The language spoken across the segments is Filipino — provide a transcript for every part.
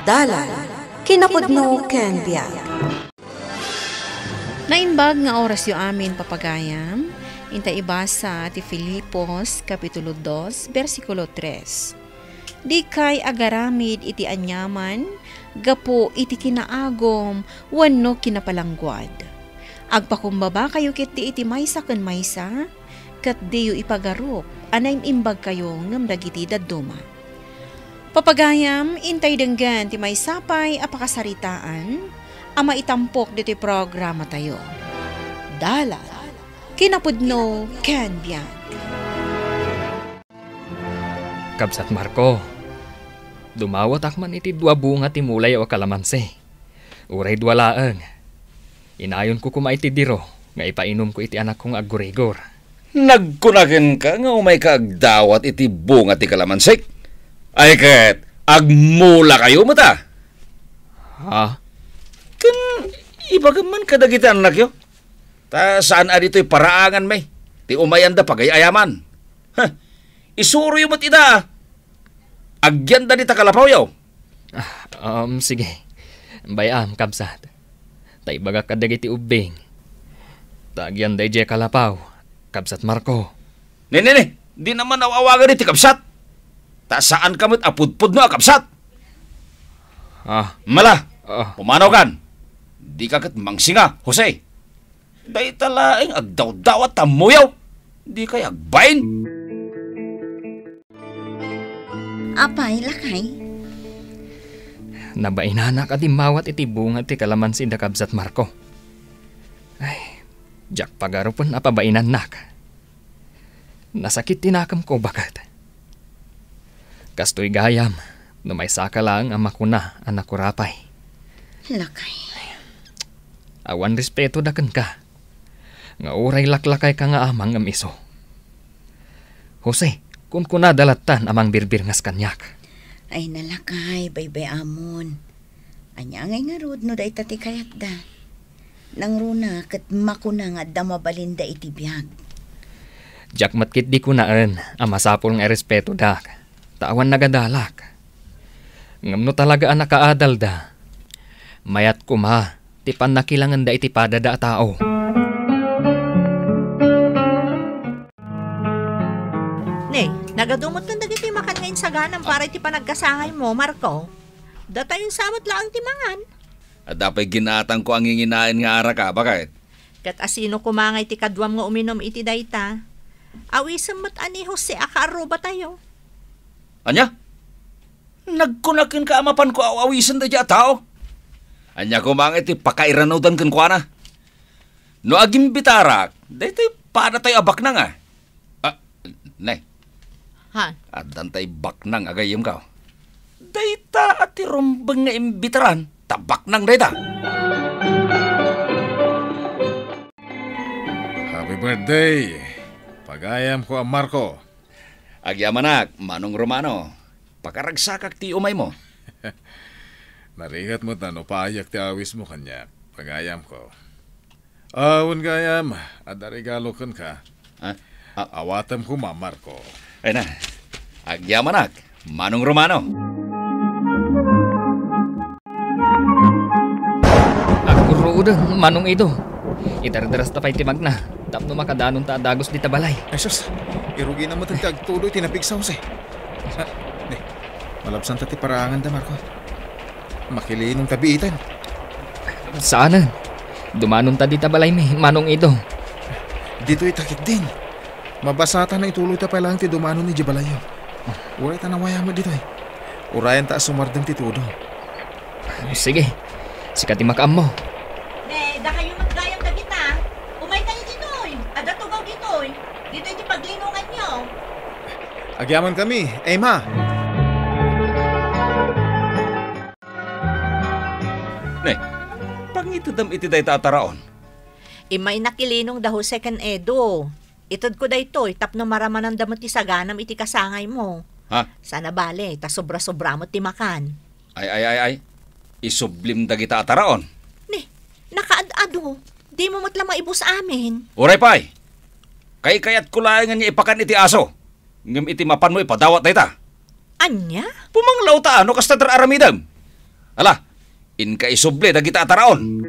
Dalan, kinapudno ken biag. Naimbag nga oras yu amin papagayam, inta ibasa ti Filipos, Kapitulo 2, versikulo 3. Di kay agaramid iti anyaman, gapo iti kinaagom, wano kinapalangguad. Agpakumbaba kayo kiti iti maysa ken maysa, kat diyo ipagarup, anay imbag kayo ngam dagiti dadduma. Papagayam, intay denggan ti may sapay apakasaritaan, ama itampok diti programa tayo. Dalan, kinapudno ken biag. Kabsat Marco, dumawat akman iti dua bunga ti mulay o kalamansi. Uray duwalaeng. Inayon ko iti diro, nga ipainom ko iti anak kong agurigor. Nagkunakin ka nga umay ka agdawat iti bunga ti kalamansi. Ay ket, agmula kayo mata. Ha? Kan ibagaman kadagiti anak yo. Ta saan adito'y paraangan may? Ti umayan da pagayayaman. Ha, isuro yung ita. Agyan da di takalapaw yaw. Sige. Bayam, kabsat. Tay baga kadagiti ubing. Tagyan da ije kalapaw. Kabsat Marco. Ne, di naman awawagan iti kabsat. Ta saan kamot apudpud no akapsat? Mala, pumanaw kan. Di kagat mangsinga, Jose. Day talaing agdaw-daw at tamuyaw. Di kay agbain. Apay, lakay? Nabainana ka di mawat iti bunga ti kalamansi da kabsat Marco. Ay, jak pagarupon apabainan nak. Nasakit tinakam ko bakat. Kastoy gayam, numay saka lang ang makuna, anak ko rapay. Lakay. Awan respeto daken ka. Nga uray laklakay ka nga amang amiso. Jose, kung kuna dalatan amang birbir ngas kanyak. Ay nalakay, baybay amon. Anya ngay nga rod no da itati kayat da. Nang runa kat makuna nga damabalinda iti biyag. Jak matkit di kunaan, ang masapol nga respeto dak. Tawan nagadalak. Ngamno talaga ang nakaadal da. Mayat kuma, tipan nakilangan da iti padada tao. Nay, nagadumot ng dagiti makan ngayon sa ganam para iti panagkasangay mo, Marco. Data yung samot lang ti mangan. At dapat ginatang ko ang inginain nga ara ka, bakit? Kat asino kumangay ti kadwam nga uminom iti dayta. Awisam mat ani Jose akaaruba tayo. Anya? Nagkunakin ka amapan ko awisan da dya tao. Anya kumangay ti pakairanodan kan kwa na. No agim bitarak, dito para tayo abak na nga. Nay. Ha? At dantay baknang agayim ka. Dayta at irombang nga imbitaran, tabak nang dayta. Happy birthday! Pagayam ko ang Marco. Agyamanak, Manong Romano. Pakaragsakak ti umay mo. Narigat mo na no payak ti awis mo kanya. Pagayam ko. Awan gayam, at regalo kan ka. Awatam ko ma, Marco. Ay na, agyamanak, Manong Romano. Agkurudan, manong ito. Itardaras tapay timag na. Tapno makadanon ta dagos di tabalay. Ay sus, irugi na mo tagtag tuloy tinapigsaw si. Malabsan tati paraangan da, Marco. Makilinong tabiitan. Saanan? Dumanon ta di tabalay mi, manong ito. Dito'y takit din. Mabasata na ituloy ta pa lang ti dumanon ni Jabalayo. Uray ta nawaya mo dito'y. Urayan ta sumardang ti tudo. Sige, sikati makaam mo. Ne, da kayo matgayam na kita. Umay kayo dito'y. Adatugaw dito'y. Dito'y di paglinungan nyo. Agyaman kami, ma. Ne, pangitudam iti day tataraon. Imay nakilinong da Jose kan Edo. Itod ko da ito, tapno maramanan damot ti saganam iti kasangay mo. Ha? Sana bale, ta sobra-sobra mo ti makan. Ay. Isublim da kita ataraon. Ne, nakaad-ado. Di mo matla maibus amin. Uray pay. Kayat kulayangan niya ipakan iti aso. Ngam iti mapan mo ipadawat na ita. Anya? Pumanglaw ta ano kasta aramidam. Ala, inka isuble dagita ataraon.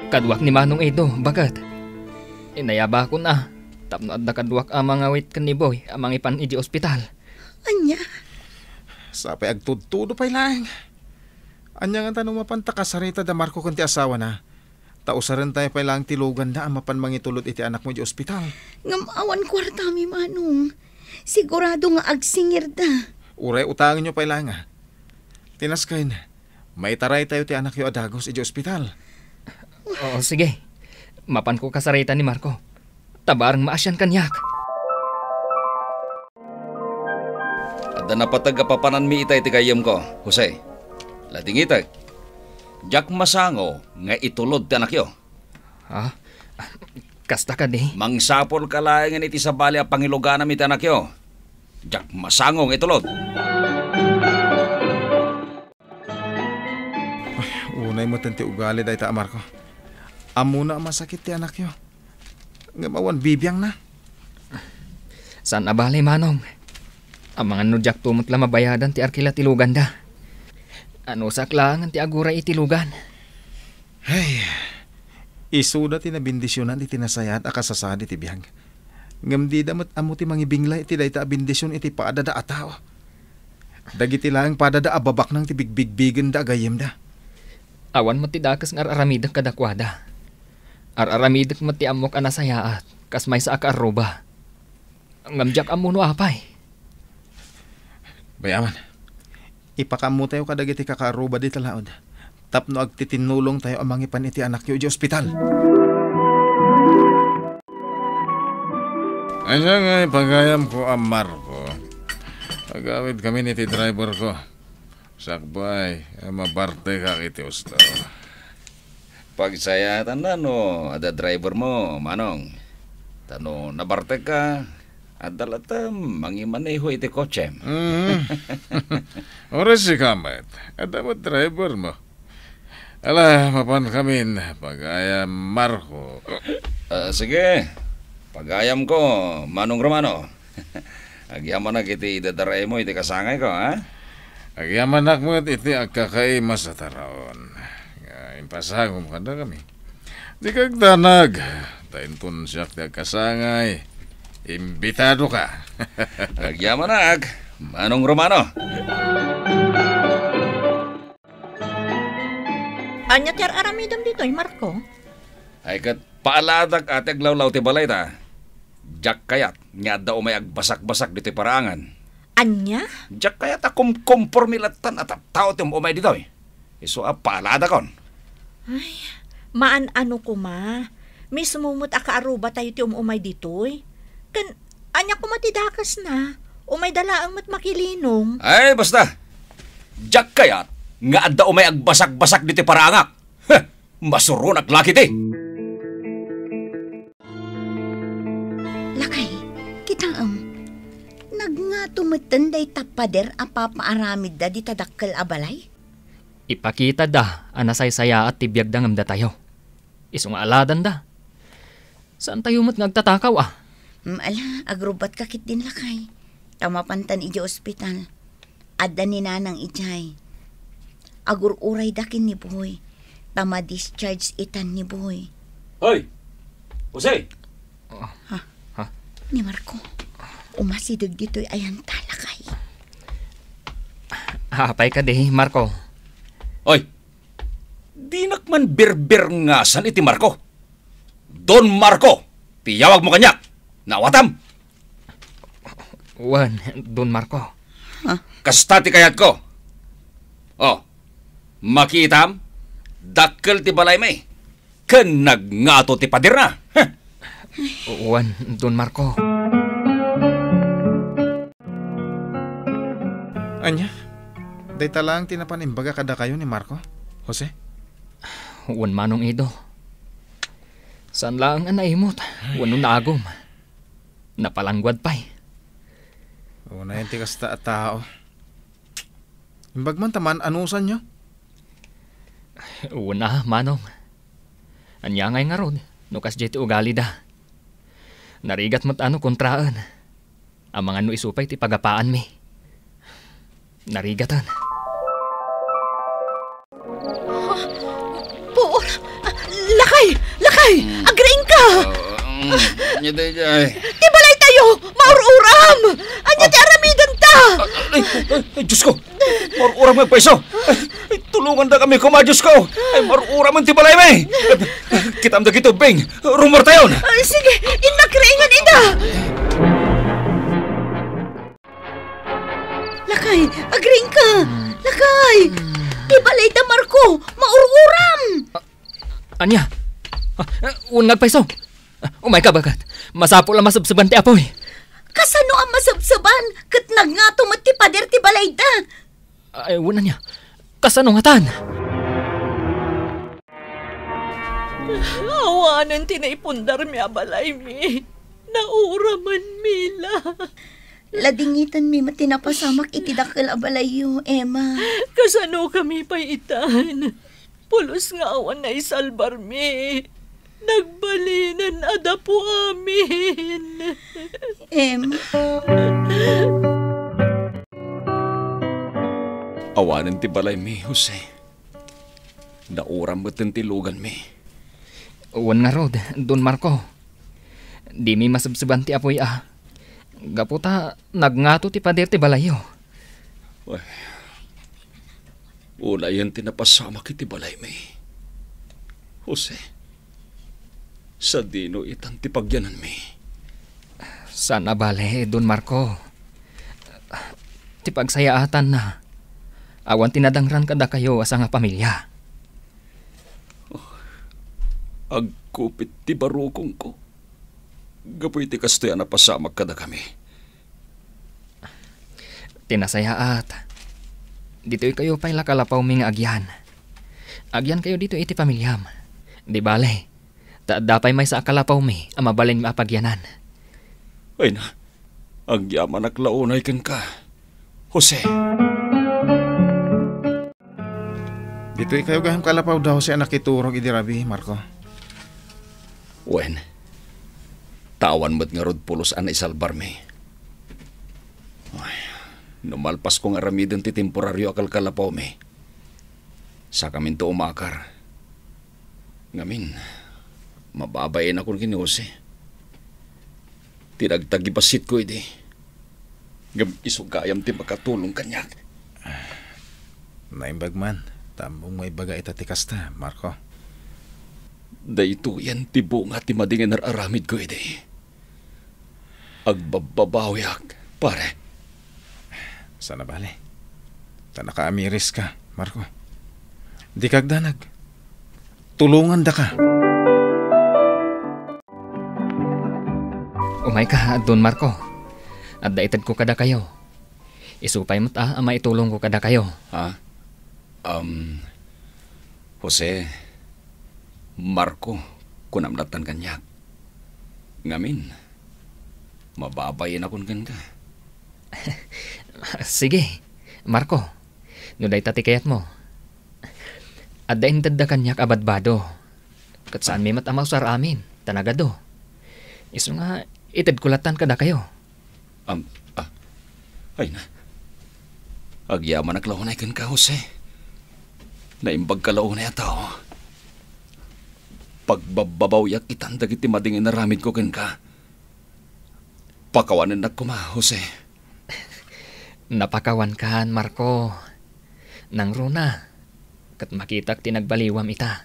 Kaduak ni Manong Edo, bagat. Inayaba ko na. Tapno at kaduak amang awit kan ni Boy, amang ipan iji ospital. Anya, Sapay agtudtudo pa'y lang. Anya nga tanong mapanta kasarita da Marco kunti asawa na. Tausaran tayo pa'y lang tilugan na amapan mangitulot iti anak mo di ospital. ngamawan kwarta mi Manong. Sigurado nga agsingir da. Uray utangin nyo pa'y lang ha. Tinaskain, may taray tayo ti anak yo adagos iti ospital. Oo, sige. Mapan ko kasarita ni Marco. Tabarang maasyan kanyak. At na napatagapapanan mi itay ti kayam ko, Jose. Lating itay. Jak masango nga itulod ti anak yo. Ha? Kasta ka di. Mangsapol ka laing iti sa bali a pangiluganam iti anak yo. Jak masango nga itulod. Unay mo tanti ugali dahi ta Marco. Amo na masakit ti anak yo. Ngamawan bibiyang na. San abali, Manong? Ang mga nudyak tumot lang mabayadan ti arkila tilugan da. Ano saklangan ti agura itilugan? Ay, isuda ti nabindisyonan iti nasayat akasasadi ti biyag. Ngam di damat amo ti mangibingla iti dayta abindisyon iti paadada ataw. Dagiti lang padada ababak nang ti bigbigbigen da agayem da. Awan mo ti dakas ng araramidak kadakwada. Araramidak mo ti amok anasayaat, kas may sa akaruba. Ngamjak amuno apay. Bayaman, ipakamu tayo kadagiti kakaruba di talaod. Tapno agtitinulong tayo amang ipan iti anak yo di ospital. Asa nga pagayam ko ang Marco. Pagawid kami niti driver ko. Sakbay, mabarte ka kiti usto. Pagsayatan na no, ada driver mo, Manong. Tano, nabarte ka. Adalata, mangimaneho iti kotse. Oras si Kamat. Ada mo driver mo. Ala, mapan kami pagayam Marco. Sige, pagayam ko, Manong Romano. Agyaman na kiti idadaray mo iti kasangay ko, ha? Agyaman nakmat iti agkakaimas sa taraon. Impasagom ka na kami. Di kagdanag. Taintun siya ti agkasangay. Imbitado ka. Agyaman na, Manong Romano. Anya ti aramidam dito, Marco? Ay kat paaladag ate aglawlaw ti balay ta. Jak kayat, nga daw may agbasak-basak dito parangan. Anya? Jak kayat akum kompormilatan at tao ti umay dito. Iso paaladag kon. Maan ano ko ma? Mismumot akaaruba tayo ti umay ditoy. Kan, anya ko matidakas na. Umay dalaang mat makilinong. Ay basta, jak kayat, nga daw may agbasak-basak dito parangak. Masurunak laki ti. Lakay, kita nagngatumatan day tapader apapaaramid da di tadakkel abalay. Ipakita da, anasay-saya at tibiyag da ngamda tayo. Isong aladan da. Saan tayo mo't nagtatakaw ah? Ala, agrubat kakit din lakay. Tamapantan iji ospital. Adda ni nanang ijay. Agur-uray dakin ni Boy. Tama discharge itan ni Boy. Hoy! Jose! Ni Marco, umasidag dito'y ayan talakay. Hapay ka di, Marco. Hoy! Di nakman berber nga san iti Marco. Don Marco! Tiyawag mo kanyak! Nawatam! Wan, Don Marco. Kasta ti kayat ko. Oh, makitam, dakkel ti balay may. Ken nagngato ti padir na. Wan, Don Marco. Anya, day talang tinapanimbaga kada kayo ni Marco, Jose? Wan Manong Edo. Saan lang ang naimot? Wanong naagom. Napalangwad pa'y. Una yung tikas at tao. Imbagman taman, anusan nyo? Una, Manong. Anya ngay nga ron, nukas jeti ugali da. Narigat mo't ano kontraan. Ang mga no isupay ti pagapaan mi. narigatan. Puor! Lakay! Lakay! Agrein ka! Anya day jay. Tibalay tayo! Maururam! Anya ti aramidan ta! Ay, Diyos ko! Maruram may pweso! Ay, tulungan na kami kuma, Diyos ko! Ay, maruram ang tibalay may! Kitam na gito, Bing! Rumor tayo! Sige, inakringan ida! Lakay! Agrein ka! Lakay! Tibalay ta, Marco! Maururam! Anya? Unag paiso. Umay ka bagat. Masapo lang masabsaban ti apoy. Kasano ang masabsaban? Kat nagngato mo ti pader ti balay da. Ay, wala niya. Kasano nga tan? Awanan tinaipundar mi abalay mi. Nauraman mila. Ladingitan mi matinapasamak iti dakkel abalayo, Emma. Kasano kami paitan? Pulos nga awan na isalbar mi. Nagbalinan ada po amin. Emma. Awanan ti balay mi, Jose. Nauram mo tilugan mi. Uwan nga rod, Don Marco. Di mi masabsaban ti apoy Gaputa, nagngato ti pader ti balayo. Ay, una yan tinapasama kiti balay mi. Jose, sa dino itang ti pagyanan mi. Sana bale, Don Marco. Ti pagsayaatan na. Awan tinadangran kada kayo asa nga pamilya. Agkupit ti barukong ko. Gapoy ti kastoy na pasamak kada kami. Tinasayaat. Dito'y kayo pa'y lakalapaw mi nga agyan. Agyan kayo dito iti pamilyam. Di bale. Dapay may sa akalapaw mi ang mabalin mapagyanan. Ay na, agyaman aklaunay ken ka. Jose. Dito'y kayo gaham kalapaw daw si anak iturog idirabi, Marco. Wen, tawan mo't nga rod pulos ana isalbar mi. Ay, numalpas kong aramidin ti temporaryo akal kalapaw mi. Sa kamin to umakar. Ngamin, mababayin ako kini Jose. Tinagtagibasit ko iti. Ngam isugayam ti makatulong kanyak. Naimbag man, tambong may baga itatikas ta, Marco. Dayto yan ti bunga ti madingan aramid ko iti. Agbababawiak, pare. Sana bale. Ta nakaamiris ka, Marco. Di kagdanag. Tulungan da ka. Umay ka, Don Marco. At daitad ko kada kayo. Isupay mo't maitulong ko kada kayo. Ha? Jose, Marco, kunamlatan kanyak. Ngamin, mababayin akong kan ka. Sige, Marco. Nuday tatikayat mo. At dain tadda kanyak abadbado. Kat saan may matamaw sar amin, tanagado. Iso nga, itad kulatan kada kayo. Ay na. Agyaman aklahunay kan ka, Jose. Naimbag kalaunay ataw. Pagbababaw yak itan dagiti madingin na ramid ko kan ka. Pakawanan na kuma, Jose. Napakawan kan, Marco. Nang runa. Kat makitak tinagbaliwam ita.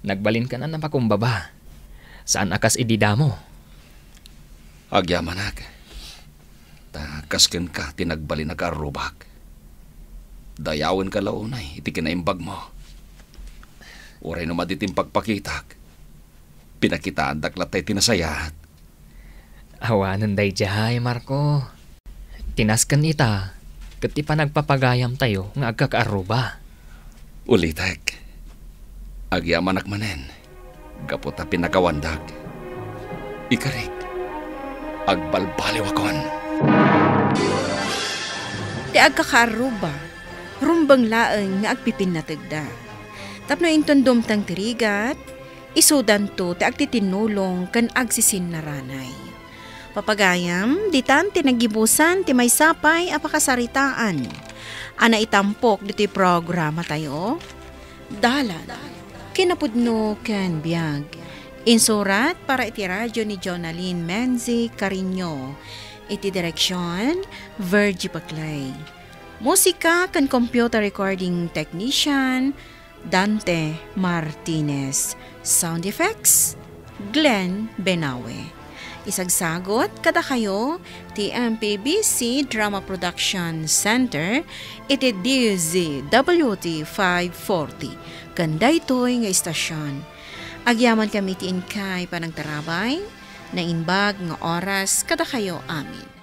Nagbalin ka na napakumbaba. Saan akas ididamo? Agyaman ak. Takasken ka tinagbalin na karubak. Dayawan ka launay, iti kinaimbag mo. Uray no maditim pagpakitak. Pinakitaan daklatay tinasayat. Awanan day jahay, Marco. Tinaskan ita, kat ipanagpapagayam tayo nga agkakaaruba. Ulitek. Agyaman akmanen. Gaputa pinakawandag. Ikarik. Agbalbaliw akon. Ti agkakaaruba, rumbang laeng nga agpipinatagda. Tapno inton dumtang tirigat, isudan to ti agtitinulong kan agsisin na ranay. Papagayam, ditan tinagibusan ti may sapay apakasaritaan. Ana itampok dito programa tayo. Dalan, kinapudno ken biag. Insurat para iti radyo ni Jonaline Menzi Carino. Iti direksyon, Virgie Paclay. Musika kan computer recording technician, Dante Martinez. Sound effects, Glenn Benawe. Isagsagot kada kayo ti MPBC Drama Production Center iti DZWT 540. Ganda ito'y nga istasyon. Agyaman kami ti inkay panagtarabay na inbag nga oras kada kayo amin.